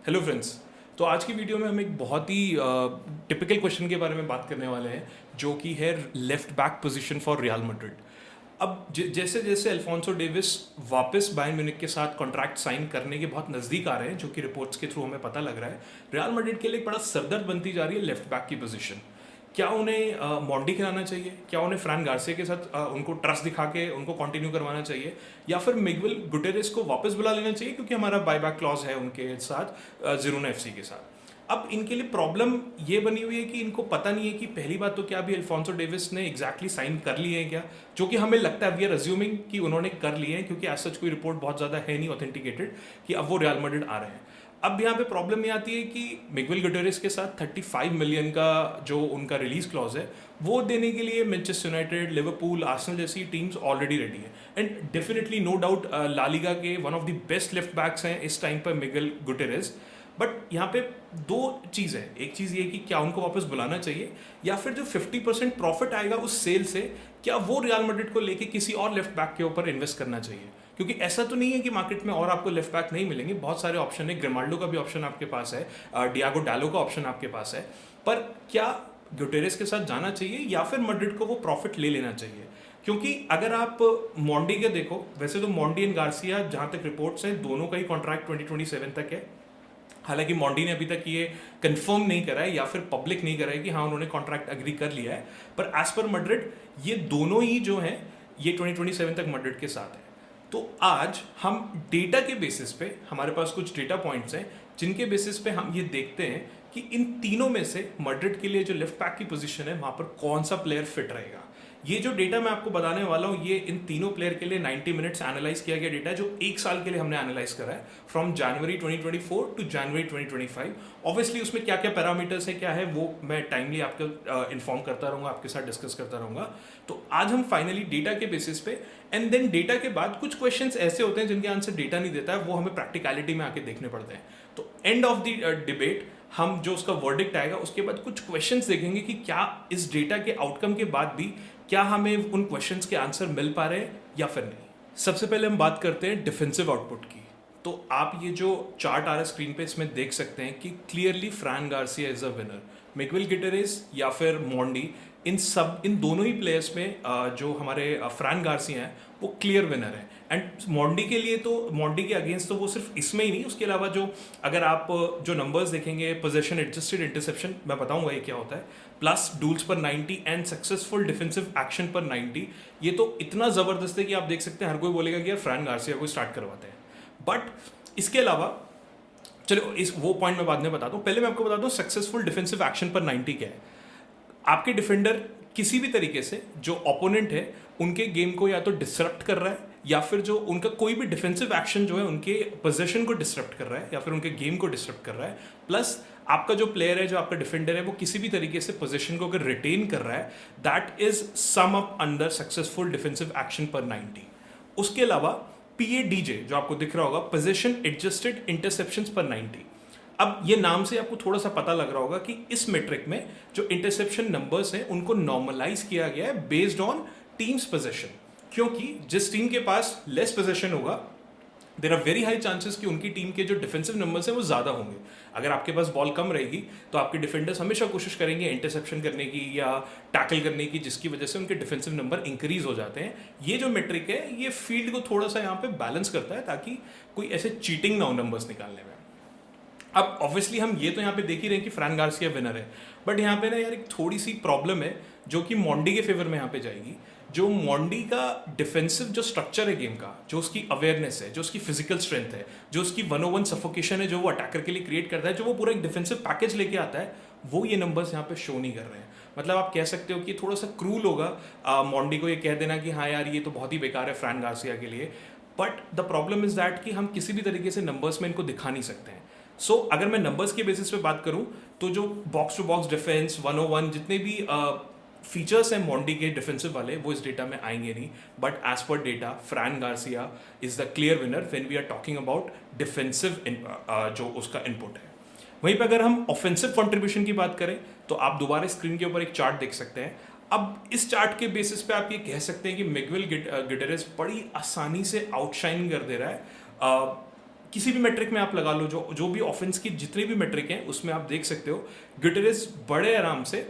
Hello friends. तो आज की वीडियो में हम एक बहुत ही टिपिकल क्वेश्चन के बारे में बात करने वाले हैं, जो कि है left back position for real Madrid. अब जैसे जैसे अल्फोंसो डेविस वापस बायर्न म्यूनिख के साथ कॉन्ट्रैक्ट साइन करने के बहुत नज़दीक आ रहे हैं, जो कि रिपोर्ट्स के थ्रू हमें पता लग रहा है, रियल मैड्रिड के लिए एक बड़ा सरदर्द बनती जा रही है लेफ्ट बैक की पोजीशन। क्या उन्हें मोंडी खिलाना चाहिए? क्या उन्हें फ्रैन गार्सिया के साथ उनको ट्रस्ट दिखा के उनको कंटिन्यू करवाना चाहिए, या फिर मिगुएल गुटेरेस को वापस बुला लेना चाहिए क्योंकि हमारा बायबैक क्लॉज है उनके साथ जिरोना एफसी के साथ? अब इनके लिए प्रॉब्लम ये बनी हुई है कि इनको पता नहीं है कि पहली बात तो क्या अभी अल्फोंसो डेविस ने एग्जैक्टली साइन कर लिए हैं क्या, जो कि हमें लगता है वी आर अज्यूमिंग कि उन्होंने कर लिए हैं, क्योंकि एज सच कोई रिपोर्ट बहुत ज़्यादा है नहीं ऑथेंटिकेटेड कि अब वो रियल मैड्रिड आ रहे हैं। अब यहाँ पे प्रॉब्लम ये आती है कि मिगुएल गुटेरेस के साथ 35 मिलियन का जो उनका रिलीज क्लॉज है, वो देने के लिए मैनचेस्टर यूनाइटेड, लिवरपूल, आर्सेनल जैसी टीम्स ऑलरेडी रेडी है। And definitely no doubt La Liga के one of the best left backs हैं इस टाइम पर मिगुएल गुटेरेस। बट यहाँ पे दो चीज़ है, एक चीज़ ये कि क्या उनको वापस बुलाना चाहिए, या फिर जो 50% प्रॉफिट आएगा उस सेल से क्या वो रियल मैड्रिड को लेके किसी और लेफ्ट बैक के ऊपर इन्वेस्ट करना चाहिए। क्योंकि ऐसा तो नहीं है कि मार्केट में और आपको लेफ्ट बैक नहीं मिलेंगे, बहुत सारे ऑप्शन है, ग्रिमाल्डो का भी ऑप्शन आपके पास है, डियागो डालो का ऑप्शन आपके पास है। पर क्या गुटेरेस के साथ जाना चाहिए या फिर मैड्रिड को वो प्रॉफिट ले लेना चाहिए? क्योंकि अगर आप मोंडी के देखो, वैसे तो मोंडी एंड गार्सिया जहाँ तक रिपोर्ट्स हैं दोनों का ही कॉन्ट्रैक्ट 2027 तक है। हालांकि मोंडी ने अभी तक ये कंफर्म नहीं करा है या फिर पब्लिक नहीं करा है कि हाँ उन्होंने कॉन्ट्रैक्ट अग्री कर लिया है, पर एज पर मैड्रिड ये दोनों ही जो हैं ये 2027 तक मैड्रिड के साथ है। तो आज हम डेटा के बेसिस पे, हमारे पास कुछ डेटा पॉइंट्स हैं जिनके बेसिस पे हम ये देखते हैं कि इन तीनों में से मैड्रिड के लिए जो लेफ्ट बैक की पोजीशन है वहां पर कौन सा प्लेयर फिट रहेगा। ये जो डेटा मैं आपको बताने वाला हूँ ये इन तीनों प्लेयर के लिए 90 मिनट्स एनालाइज किया गया डेटा है, जो एक साल के लिए हमने एनालाइज करा है from January 2024 to January 2025। Obviously उसमें क्या क्या पैरामीटर्स है, क्या है, वो मैं टाइमली आपको इन्फॉर्म करता रहूँगा, आपके साथ डिस्कस करता रहूँगा। तो आज हम फाइनली डेटा के बेसिस पे, एंड देन डेटा के बाद कुछ क्वेश्चंस ऐसे होते हैं जिनके आंसर डेटा नहीं देता है, वो हमें प्रैक्टिकलिटी में आके देखने पड़ते हैं। तो एंड ऑफ द डिबेट हम जो उसका वर्डिक्ट आएगा उसके बाद कुछ क्वेश्चंस देखेंगे कि क्या इस डेटा के आउटकम के बाद भी क्या हमें उन क्वेश्चंस के आंसर मिल पा रहे हैं या फिर नहीं। सबसे पहले हम बात करते हैं डिफेंसिव आउटपुट की। तो आप ये जो चार्ट आ रहा है स्क्रीन पे, इसमें देख सकते हैं कि clearly फ्रैन Garcia is a winner. Miguel Guterres या फिर मोंडी, इन दोनों ही प्लेयर्स में जो हमारे फ्रैन गार्सिया हैं वो क्लियर विनर है। एंड मोंडी के लिए तो, मोंडी के अगेंस्ट तो वो सिर्फ इसमें ही नहीं, उसके अलावा जो अगर आप जो नंबर्स देखेंगे, पोजीशन एडजस्टेड इंटरसेप्शन मैं बताऊंगा ये क्या होता है, प्लस डूल्स पर 90 एंड सक्सेसफुल डिफेंसिव एक्शन पर 90, ये तो इतना ज़बरदस्त है कि आप देख सकते हैं हर कोई बोलेगा कि यार फ्रैन गार्सिया को स्टार्ट करवाते हैं। बट इसके अलावा चलो इस वो पॉइंट मैं बाद में बताता हूँ, पहले मैं आपको बताता हूँ सक्सेसफुल डिफेंसिव एक्शन पर 90 क्या है। आपके डिफेंडर किसी भी तरीके से जो ओपोनेंट है उनके गेम को या तो डिसरप्ट कर रहा है, या फिर जो उनका कोई भी डिफेंसिव एक्शन जो है उनके पोजीशन को डिसरप्ट कर रहा है या फिर उनके गेम को डिसरप्ट कर रहा है, प्लस आपका जो प्लेयर है, जो आपका डिफेंडर है, वो किसी भी तरीके से पोजीशन को अगर रिटेन कर रहा है, that is sum up under successful defensive action पर 90। उसके अलावा PADJ जो आपको दिख रहा होगा, पोजीशन एडजस्टेड इंटरसेप्शंस पर 90। अब ये नाम से आपको थोड़ा सा पता लग रहा होगा कि इस मेट्रिक में जो इंटरसेप्शन नंबर्स हैं उनको नॉर्मलाइज किया गया है बेस्ड ऑन टीम्स पोजीशन, क्योंकि जिस टीम के पास लेस पोजीशन होगा there are very high chances कि उनकी टीम के जो डिफेंसिव नंबर्स हैं वो ज़्यादा होंगे। अगर आपके पास बॉल कम रहेगी तो आपके डिफेंडर्स हमेशा कोशिश करेंगे इंटरसेप्शन करने की या टैकल करने की, जिसकी वजह से उनके डिफेंसिव नंबर इंक्रीज हो जाते हैं। ये जो मेट्रिक है ये फील्ड को थोड़ा सा यहाँ पे बैलेंस करता है ताकि कोई ऐसे चीटिंग ना हो नंबर्स निकालने में। अब ऑब्वियसली हम ये तो यहाँ पे देख ही रहे हैं कि फ्रैन गार्सिया विनर है, बट यहाँ पे ना यार एक थोड़ी सी प्रॉब्लम है जो कि मोंडी के फेवर में यहाँ पे जाएगी। जो मोंडी का डिफेंसिव जो स्ट्रक्चर है गेम का, जो उसकी अवेयरनेस है, जो उसकी फिजिकल स्ट्रेंथ है, जो उसकी 101 सफोकेशन है जो वो अटैकर के लिए क्रिएट करता है, जो वो पूरा एक डिफेंसिव पैकेज लेके आता है, वो ये नंबर्स यहाँ पे शो नहीं कर रहे हैं। मतलब आप कह सकते हो कि थोड़ा सा क्रूल होगा मोंडी को ये कह देना कि हाँ यार ये तो बहुत ही बेकार है फ्रैन गार्सिया के लिए, but the problem is that कि हम किसी भी तरीके से नंबर्स में इनको दिखा नहीं सकते हैं। सो अगर मैं नंबर्स के बेसिस पे बात करूं तो जो बॉक्स टू बॉक्स डिफेंस 101 जितने भी फीचर्स हैं मोंडी के डिफेंसिव वाले वो इस डेटा में आएंगे नहीं, but as per data Fran Garcia is the clear winner when we are talking about defensive जो उसका इनपुट है। वहीं पर अगर हम ऑफेंसिव कंट्रीब्यूशन की बात करें तो आप दोबारा स्क्रीन के ऊपर एक चार्ट देख सकते हैं। अब इस चार्ट के बेसिस पे आप ये कह सकते हैं कि मिगुएल गुटेरेस बड़ी आसानी से आउटशाइन कर दे रहा है किसी भी मेट्रिक में आप लगा लो, जो जो भी ऑफेंस की जितने भी मेट्रिक हैं उसमें आप देख सकते हो गुटेरेस बड़े आराम से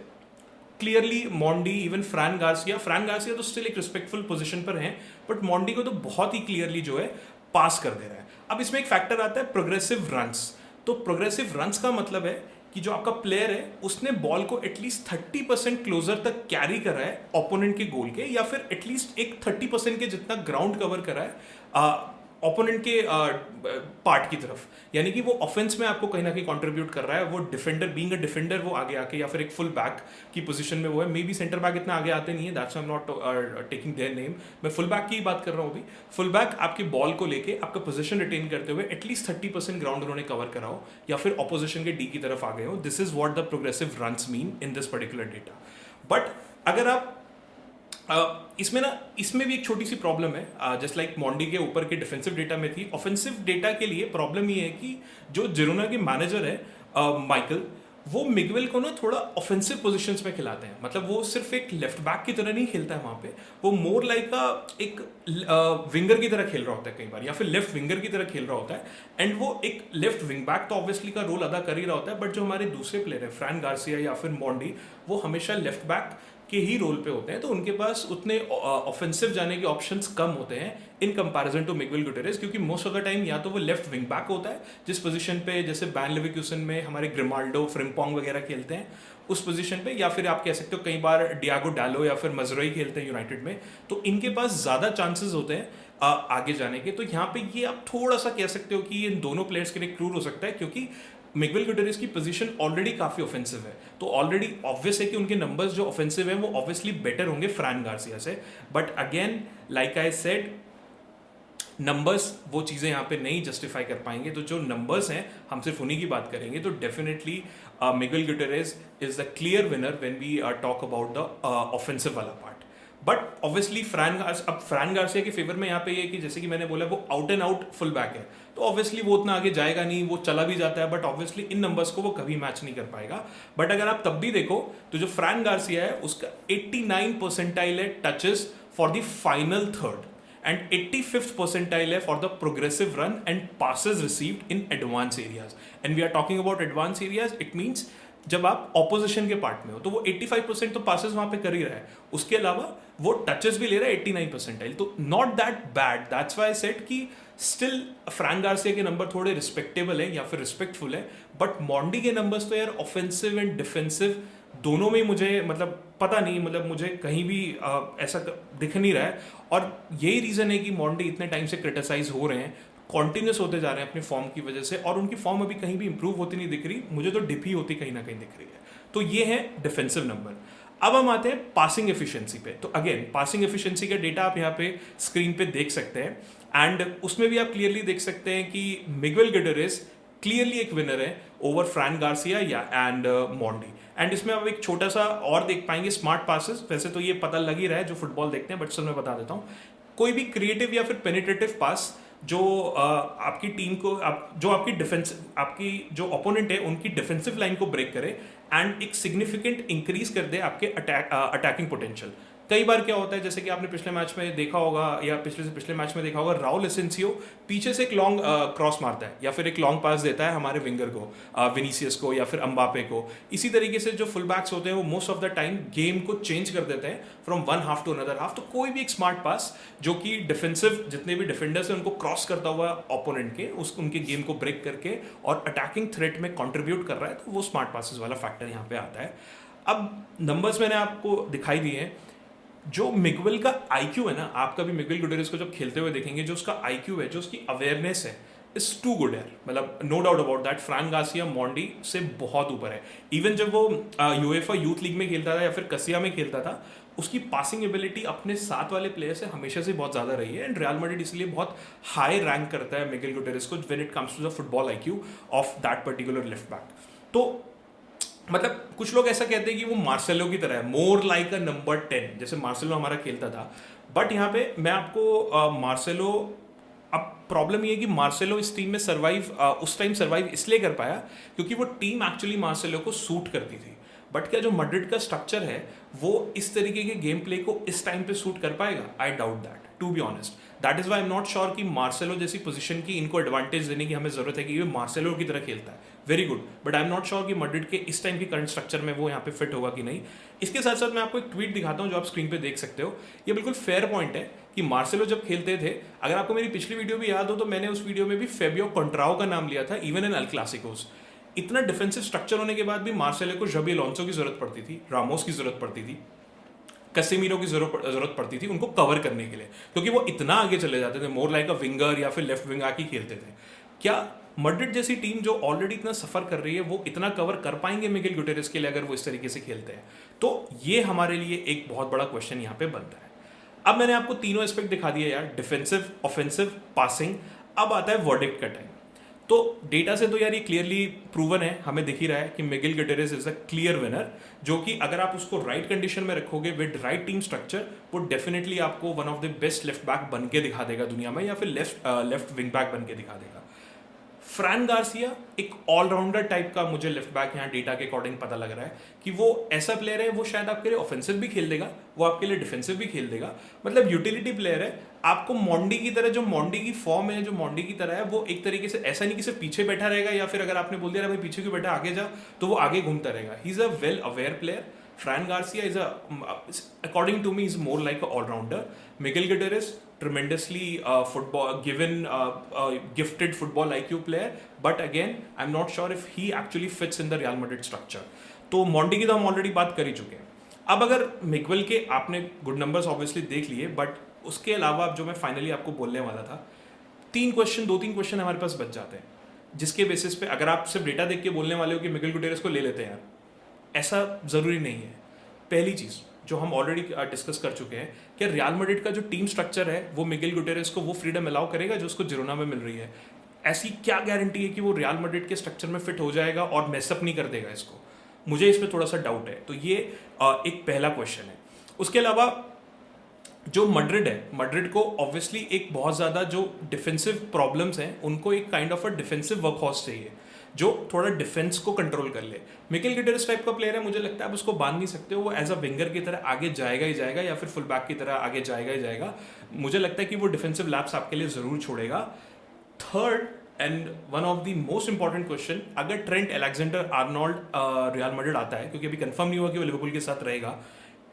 क्लियरली मॉन्डी, इवन फ्रैन गार्सिया तो स्टिल एक रिस्पेक्टफुल पोजीशन पर हैं, बट मॉन्डी को तो बहुत ही क्लियरली जो है पास कर दे रहा है। अब इसमें एक फैक्टर आता है प्रोग्रेसिव रन्स। तो प्रोग्रेसिव रन्स का मतलब है कि जो आपका प्लेयर है उसने बॉल को एटलीस्ट 30% क्लोजर तक कैरी करा है ओपोनेंट के गोल के, या फिर एटलीस्ट एक 30% के जितना ग्राउंड कवर करा है ओपोनेंट के पार्ट की तरफ, यानी कि वो ऑफेंस में आपको कहीं ना कहीं कंट्रीब्यूट कर रहा है। वो डिफेंडर बीइंग अ डिफेंडर वो आगे आके, या फिर एक फुल बैक की पोजीशन में वो है, मे बी सेंटर बैक इतना आगे आते नहीं है, that's I am not taking their name, मैं फुल बैक की बात कर रहा हूँ अभी। फुल बैक आपकी बॉल को लेके आपका पोजीशन रिटेन करते हुए एटलीस्ट 30% ग्राउंड उन्होंने कवर करा हो, या फिर ऑपोजिशन के डी की तरफ आ गए हो। This is what the progressive runs mean in this particular data. But अगर आप इसमें भी एक छोटी सी प्रॉब्लम है, जस्ट लाइक मॉन्डी के ऊपर के डिफेंसिव डेटा में थी। ऑफेंसिव डेटा के लिए प्रॉब्लम ये है कि जो जिरोना के मैनेजर है माइकल, वो मिगवेल को ना थोड़ा ऑफेंसिव पोजीशंस में खिलाते हैं। मतलब वो सिर्फ एक लेफ्ट बैक की तरह नहीं खेलता है वहाँ पे, वो मोर लाइक एक विंगर की तरह खेल रहा होता है कई बार, या फिर लेफ्ट विंगर की तरह खेल रहा होता है। एंड वो एक लेफ्ट विंग बैक तो ऑब्वियसली का रोल अदा कर ही रहा होता है, बट जो हमारे दूसरे प्लेयर है फ्रैन गार्सिया या फिर मॉन्डी, वो हमेशा लेफ्ट बैक के ही रोल पे होते हैं, तो उनके पास उतने ऑफेंसिव जाने के ऑप्शंस कम होते हैं in comparison to Miguel Gutierrez, क्योंकि मोस्ट ऑफ द टाइम या तो वो लेफ्ट विंग बैक होता है, जिस पोजीशन पे जैसे बैन लेवर्कुसन में हमारे ग्रिमाल्डो, फ्रिम्पोंग वगैरह खेलते हैं उस पोजीशन पे, या फिर आप कह सकते हो कई बार डियागो डालो या फिर मजरोई खेलते हैं यूनाइटेड में, तो इनके पास ज़्यादा चांसेस होते हैं आगे जाने के। तो यहाँ पे ये आप थोड़ा सा कह सकते हो कि इन दोनों प्लेयर्स के लिए क्रूर हो सकता है, क्योंकि मिगवेल गुटेरेस की पोजीशन ऑलरेडी काफ़ी ऑफेंसिव है, तो ऑलरेडी ऑब्वियस है कि उनके नंबर्स जो ऑफेंसिव है वो ऑब्वियसली बेटर होंगे फ्रैन गार्सिया से। But again like I said, numbers वो चीज़ें यहाँ पे नहीं जस्टिफाई कर पाएंगे। तो जो नंबर्स हैं हम सिर्फ उन्हीं की बात करेंगे। तो definitely Miguel Gutierrez is the clear winner when we talk about the offensive वाला part. But obviously Fran Garcia के फेवर में यहाँ पे ये कि जैसे कि मैंने बोला वो out and out full back है, तो ऑब्वियसली वो उतना आगे जाएगा नहीं, वो चला भी जाता है, बट ऑब्वियसली इन नंबर्स को वो कभी मैच नहीं कर पाएगा। बट अगर आप तब भी देखो तो जो फ्रैन गार्सिया है उसका 89 परसेंटाइल है touches for the final third, and 85th percentile है for the progressive run and passes received in advance areas. And we are talking about advance areas, it means जब आप ऑपोजिशन के पार्ट में हो तो वो 85% तो पासेस वहां पे कर ही रहा है, उसके अलावा वो टचेस भी ले रहा है 89 परसेंटाइल, तो not that bad. That's why I said कि स्टिल फ्रैन गार्सिया के नंबर थोड़े रिस्पेक्टेबल है या फिर रिस्पेक्टफुल है, बट मॉन्डी के नंबर्स तो यार ऑफेंसिव एंड डिफेंसिव दोनों में मुझे मतलब पता नहीं, मतलब मुझे कहीं भी ऐसा दिख नहीं रहा है। और यही रीज़न है कि मॉन्डी इतने टाइम से क्रिटिसाइज हो रहे हैं, कॉन्टिन्यूस होते जा रहे हैं अपनी फॉर्म की वजह से, और उनकी फॉर्म अभी कहीं भी इंप्रूव होती नहीं दिख रही, मुझे तो डिप ही होती कहीं ना कहीं दिख रही है। तो ये है डिफेंसिव नंबर। अब हम आते हैं पासिंग एफिशिएंसी पे। तो अगेन पासिंग एफिशिएंसी का डेटा आप यहाँ पे स्क्रीन पे देख सकते हैं, एंड उसमें भी आप क्लियरली देख सकते हैं कि मिगवेल गुटेरेस क्लियरली एक विनर है ओवर फ्रैन गार्सिया या एंड मॉन्डी। एंड इसमें आप एक छोटा सा और देख पाएंगे स्मार्ट पासेस, वैसे तो ये पता लग ही रहा है जो फुटबॉल देखते हैं, बट सर मैं बता देता हूँ, कोई भी क्रिएटिव या फिर पेनिट्रेटिव पास जो आपकी टीम को जो आपकी डिफेंस आपकी जो ओपोनेंट है उनकी डिफेंसिव लाइन को ब्रेक करे एंड एक सिग्निफिकेंट इंक्रीज कर दे आपके अटैकिंग पोटेंशियल। कई बार क्या होता है, जैसे कि आपने पिछले मैच में देखा होगा या पिछले से पिछले मैच में देखा होगा, राउल एसेंसियो पीछे से एक लॉन्ग क्रॉस मारता है या फिर एक लॉन्ग पास देता है हमारे विंगर को, विनीसियस को या फिर अम्बापे को। इसी तरीके से जो फुल बैक्स होते हैं वो most of the time game को चेंज कर देते हैं from one half to another half. तो कोई भी एक स्मार्ट पास जो कि डिफेंसिव जितने भी डिफेंडर्स हैं उनको क्रॉस करता हुआ ओपोनेंट के उनके गेम को ब्रेक करके और अटैकिंग थ्रेट में कॉन्ट्रीब्यूट कर रहा है, तो वो स्मार्ट पासिस वाला फैक्टर यहाँ पे आता है। अब नंबर्स मैंने आपको दिखाई दिए हैं। जो मिगवेल का आईक्यू है ना, आप कभी मिगवेल गुटेरेस को जब खेलते हुए देखेंगे, जो उसका आईक्यू है, जो उसकी अवेयरनेस है, इज टू गुड है, मतलब no doubt about that. Fran Garcia Mendy से बहुत ऊपर है। इवन जब वो यूएफए यूथ लीग में खेलता था या फिर कसिया में खेलता था, उसकी पासिंग एबिलिटी अपने साथ वाले प्लेयर से हमेशा से बहुत ज़्यादा रही है, एंड रियल मैड्रिड इसलिए बहुत हाई रैंक करता है मिगेल गुटेरेस को when it comes to the football IQ of that particular left back. तो मतलब कुछ लोग ऐसा कहते हैं कि वो मार्सेलो की तरह है, मोर लाइक अ नंबर 10, जैसे मार्सेलो हमारा खेलता था। बट यहाँ पे मैं आपको मार्सेलो, अब प्रॉब्लम ये है कि मार्सेलो इस टीम में उस टाइम सर्वाइव इसलिए कर पाया क्योंकि वो टीम एक्चुअली मार्सेलो को सूट करती थी। बट क्या जो मैड्रिड का स्ट्रक्चर है वो इस तरीके के गेम प्ले को इस टाइम पे सूट कर पाएगा? I doubt that, to be honest. That is why I am not sure कि मार्सेलो जैसी पोजीशन की इनको एडवांटेज देने की हमें जरूरत है कि ये मार्सेलो की तरह खेलता है, very good, but I am not sure कि मैड्रिड के इस टाइम की करंट स्ट्रक्चर में वो यहाँ पे फिट होगा कि नहीं। इसके साथ साथ मैं आपको एक ट्वीट दिखाता हूँ जो आप स्क्रीन पे देख सकते हो। ये बिल्कुल फेयर पॉइंट है कि मार्सेलो जब खेलते थे, अगर आपको मेरी पिछली वीडियो भी याद हो तो मैंने उस वीडियो में भी फेबियो कॉन्ट्राओ का नाम लिया था, इवन इन एल क्लासिकोस। इतना डिफेंसिव स्ट्रक्चर होने के बाद भी मार्सेलो को जबी अलोंसो की जरूरत पड़ती थी, रामोस की जरूरत पड़ती थी, कैसेमीरो की जरूरत पड़ती थी उनको कवर करने के लिए, क्योंकि वो इतना आगे चले जाते थे, मोर लाइक अ विंगर या फिर लेफ्ट विंग आके खेलते थे। क्या मैड्रिड जैसी टीम जो ऑलरेडी इतना सफर कर रही है वो इतना कवर कर पाएंगे मिगेल गुटेरेस के लिए अगर वो इस तरीके से खेलते हैं? तो ये हमारे लिए एक बहुत बड़ा क्वेश्चन यहाँ पे बनता है। अब मैंने आपको तीनों एस्पेक्ट दिखा दिया यार, डिफेंसिव, ऑफेंसिव, पासिंग। अब आता है वर्डिक्ट का टाइम। तो डेटा से तो यार ये क्लियरली प्रूवन है, हमें दिख ही रहा है कि Miguel Gutierrez is a clear winner, जो कि अगर आप उसको राइट कंडीशन में रखोगे विद राइट टीम स्ट्रक्चर, वो डेफिनेटली आपको one of the best left back बन के दिखा देगा दुनिया में, या फिर लेफ्ट विंग बैक बन के दिखा देगा। फ्रैन गार्सिया एक ऑलराउंडर टाइप का मुझे लेफ्ट बैक यहाँ डेटा के अकॉर्डिंग पता लग रहा है कि वो ऐसा प्लेयर है, वो शायद आपके लिए ऑफेंसिव भी खेल देगा, वो आपके लिए डिफेंसिव भी खेल देगा, मतलब यूटिलिटी प्लेयर है। आपको मोंडी की तरह, जो मोंडी की फॉर्म है, जो मोंडी की तरह है, वो एक तरीके से ऐसा नहीं कि सिर्फ पीछे बैठा रहेगा, या फिर अगर आपने बोल दिया भाई पीछे क्यों बैठा, आगे जा, तो वो आगे घूमता रहेगा। He is a well aware player. Fran Garcia is according to me, is more like an all-rounder. Miguel Gutierrez, tremendously gifted football IQ player, but again, I'm not sure if he actually fits in the Real Madrid structure. तो Maundy की तो हम already बात कर ही चुके हैं। अब अगर मिगवेल के आपने गुड नंबर्स ऑब्वियसली देख लिए, बट उसके अलावा जो मैं फाइनली आपको बोलने वाला था, दो तीन क्वेश्चन हमारे पास बच जाते हैं, जिसके बेसिस पे अगर आप सिर्फ डेटा देख के बोलने वाले हो कि मिगेल गुटेरेस को ले लेते हैं, ऐसा ज़रूरी नहीं है। पहली चीज़ जो हम ऑलरेडी डिस्कस कर चुके हैं कि रियल मैड्रिड का जो टीम स्ट्रक्चर है वो मिगेल गुटेरेस को वो फ्रीडम अलाउ करेगा जो उसको जिरोना में मिल रही है। ऐसी क्या गारंटी है कि वो रियल मैड्रिड के स्ट्रक्चर में फिट हो जाएगा और मैसअप नहीं कर देगा इसको? मुझे इसमें थोड़ा सा डाउट है। तो ये एक पहला क्वेश्चन है। उसके अलावा जो मैड्रिड है, मैड्रिड को ऑब्वियसली एक बहुत ज़्यादा जो डिफेंसिव प्रॉब्लम्स हैं, उनको एक kind of a defensive workhorse चाहिए जो थोड़ा डिफेंस को कंट्रोल कर ले। मिगेल गुटेरेस टाइप का प्लेयर है, मुझे लगता है आप उसको बांध नहीं सकते हो, वो एज अ विंगर की तरह आगे जाएगा ही जाएगा, या फिर फुल बैक की तरह आगे जाएगा ही जाएगा। मुझे लगता है कि वो डिफेंसिव लैप्स आपके लिए ज़रूर छोड़ेगा। Third and one of the most important question, अगर Trent Alexander Arnold Real Madrid आता है, क्योंकि अभी कंफर्म नहीं हुआ कि वो लिवरपूल के साथ रहेगा,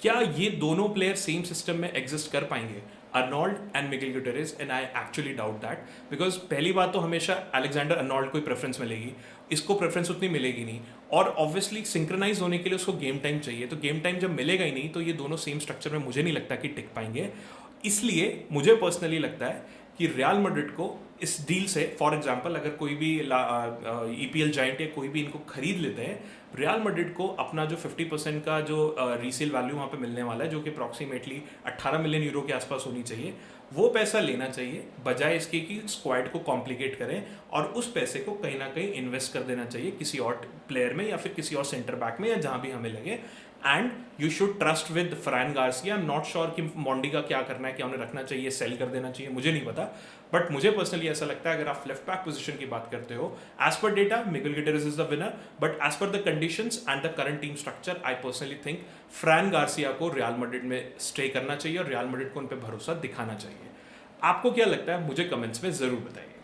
क्या ये दोनों प्लेयर सेम सिस्टम में एग्जिस्ट कर पाएंगे, Arnold and Miguel Guterres? And I actually doubt that, because पहली बात तो हमेशा अलेक्जेंडर अर्नोल्ड को ही प्रेफरेंस मिलेगी, इसको प्रेफरेंस उतनी मिलेगी नहीं, और ऑब्वियसली सिंक्रोनाइज होने के लिए उसको गेम टाइम चाहिए। तो गेम टाइम जब मिलेगा ही नहीं, तो ये दोनों सेम स्ट्रक्चर में मुझे नहीं लगता कि टिक पाएंगे। इसलिए मुझे पर्सनली लगता है कि रियल मैड्रिड को इस डील से, फॉर एग्जांपल अगर कोई भी EPL जाइंट या कोई भी इनको खरीद लेते हैं, रियल मैड्रिड को अपना जो 50% का जो रीसेल वैल्यू वहाँ पे मिलने वाला है, जो कि अप्रॉक्सीमेटली 18 मिलियन यूरो के आसपास होनी चाहिए, वो पैसा लेना चाहिए, बजाय इसके कि स्क्वाड को कॉम्प्लिकेट करें, और उस पैसे को कहीं ना कहीं इन्वेस्ट कर देना चाहिए किसी और प्लेयर में, या फिर किसी और सेंटर बैक में, या जहाँ भी हमें लगे। And you should trust with फ्रैन Garcia. I am not sure कि मोंडी का क्या करना है, क्या उन्हें रखना चाहिए, सेल कर देना चाहिए, मुझे नहीं पता, बट मुझे पर्सनली ऐसा लगता है अगर आप लेफ्ट बैक पोजीशन की बात करते हो, as per data Miguel Gutierrez is the winner, but as per the conditions and the current team structure, I personally think Fran Garcia को रियल मैड्रिड में स्टे करना चाहिए और रियल मैड्रिड को उन पर भरोसा दिखाना चाहिए। आपको क्या लगता है, मुझे कमेंट्स में जरूर बताइए।